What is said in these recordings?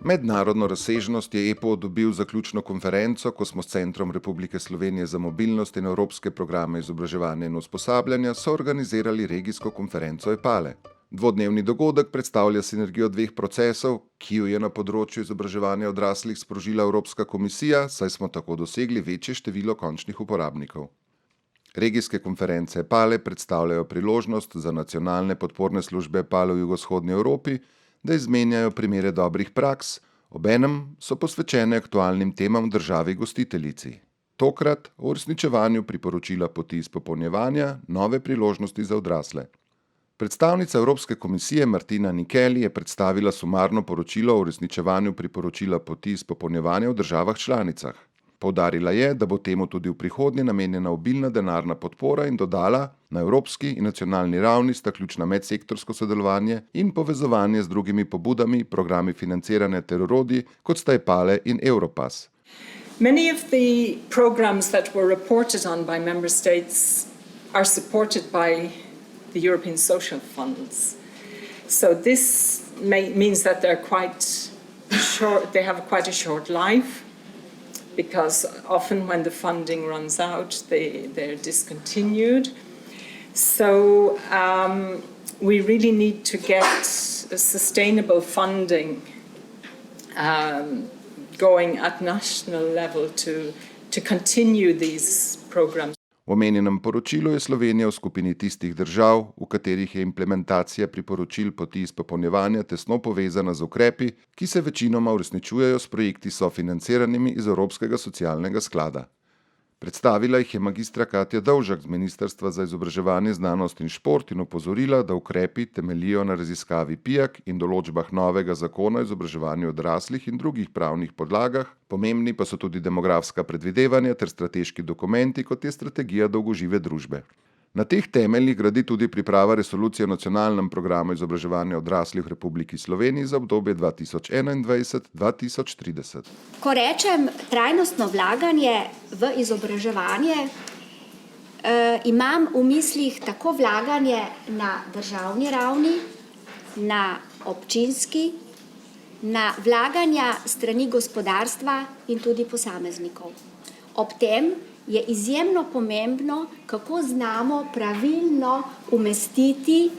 Mednarodno razsežnost je EPO dobil zaključno konferenco, ko smo s Centrom Republike Slovenije za mobilnost in evropske programe izobraževanja in usposabljanja soorganizirali regijsko konferenco EPALE. Dvodnevni dogodek predstavlja sinergijo dveh procesov, ki jo je na področju izobraževanja odraslih sprožila Evropska komisija, saj smo tako dosegli večje število končnih uporabnikov. Regijske konference EPALE predstavljajo priložnost za nacionalne podporne službe EPALE v jugovzhodni Evropi, da izmenjajo primere dobrih praks, obenem so posvečene aktualnim temam v državi gostiteljici. Tokrat o uresničevanju priporočila poti izpopolnjevanja nove priložnosti za odrasle. Predstavnica Evropske komisije Martina Nikeli je predstavila sumarno poročilo o uresničevanju priporočila poti izpopolnjevanja v državah članicah. Poudarila je, da bo temu tudi v prihodnje namenjena obilna denarna podpora in dodala, na evropski in nacionalni ravni sta ključna medsektorsko sodelovanje in povezovanje z drugimi pobudami, programi financiranja ter orodji, kot sta EPALE in Europass. Many of the programs that were reported on by member states are supported by the European social funds. So this means that they're quite short, they have quite a short life, because often when the funding runs out, they're discontinued. So we really need to get a sustainable funding going at national level to continue these programs. V omenjenem poročilu je Slovenija v skupini tistih držav, v katerih je implementacija priporočil poti izpopolnjevanja tesno povezana z ukrepi, ki se večinoma uresničujejo s projekti sofinanciranimi iz Evropskega socialnega sklada. Predstavila jih je magistra Katja Dovžak z Ministrstva za izobraževanje, znanost in šport in opozorila, da ukrepi temeljijo na raziskavi PIAK in določbah novega zakona o izobraževanju odraslih in drugih pravnih podlagah, pomembni pa so tudi demografska predvidevanja ter strateški dokumenti, kot je strategija dolgožive družbe. Na teh temeljih gradi tudi priprava resolucije o nacionalnem programu izobraževanja odraslih v Republiki Sloveniji za obdobje 2021-2030. Ko rečem trajnostno vlaganje v izobraževanje, imam v mislih tako vlaganje na državni ravni, na občinski, na vlaganja strani gospodarstva in tudi posameznikov. Ob tem je izjemno pomembno, kako znamo pravilno umestiti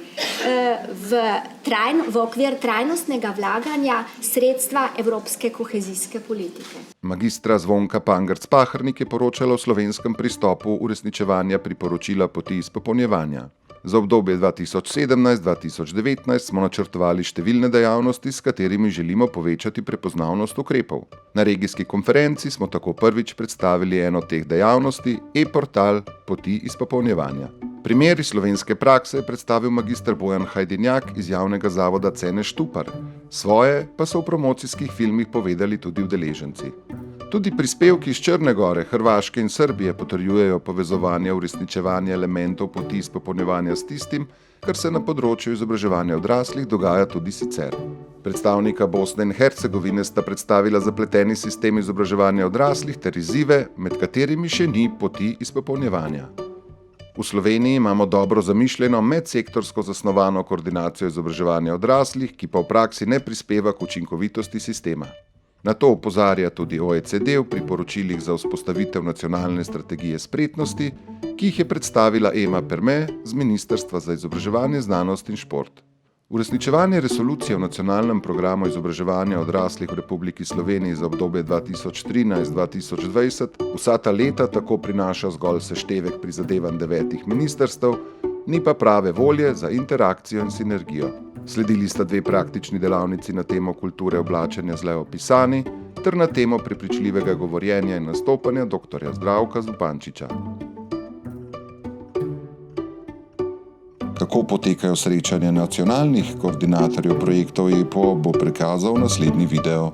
v okvir trajnostnega vlaganja sredstva evropske kohezijske politike. Magistra Zvonka Pangrc-Pahrnik je poročala o slovenskem pristopu uresničevanja priporočila poti izpopolnjevanja. Za obdobje 2017-2019 smo načrtovali številne dejavnosti, s katerimi želimo povečati prepoznavnost ukrepov. Na regijski konferenci smo tako prvič predstavili eno od teh dejavnosti, e-portal poti izpopolnjevanja. Primeri slovenske prakse je predstavil magister Bojan Hajdinjak iz javnega zavoda Cene Štupar. Svoje pa so v promocijskih filmih povedali tudi udeleženci. Tudi prispevki iz Črne Gore, Hrvaške in Srbije potrjujejo povezovanje uresničevanja elementov poti izpopolnjevanja s tistim, kar se na področju izobraževanja odraslih dogaja tudi sicer. Predstavnika Bosne in Hercegovine sta predstavila zapleteni sistem izobraževanja odraslih ter izzive, med katerimi še ni poti izpopolnjevanja. V Sloveniji imamo dobro zamišljeno medsektorsko zasnovano koordinacijo izobraževanja odraslih, ki pa v praksi ne prispeva k učinkovitosti sistema. Na to opozarja tudi OECD v priporočilih za vzpostavitev nacionalne strategije spretnosti, ki jih je predstavila Ema Perme z Ministrstva za izobraževanje, znanost in šport. Uresničevanje resolucije o nacionalnem programu izobraževanja odraslih v Republiki Sloveniji za obdobje 2013-2020 vsa ta leta tako prinaša zgolj seštevek prizadevanj 9 ministrstev, ni pa prave volje za interakcijo in sinergijo. Sledili sta 2 praktični delavnici na temo kulture oblačenja z Leo Pisani ter na temo prepričljivega govorjenja in nastopanja dr. Zdravka Zupančiča. Kako potekajo srečanja nacionalnih koordinatorjev projektov EPO, bo prikazal naslednji video.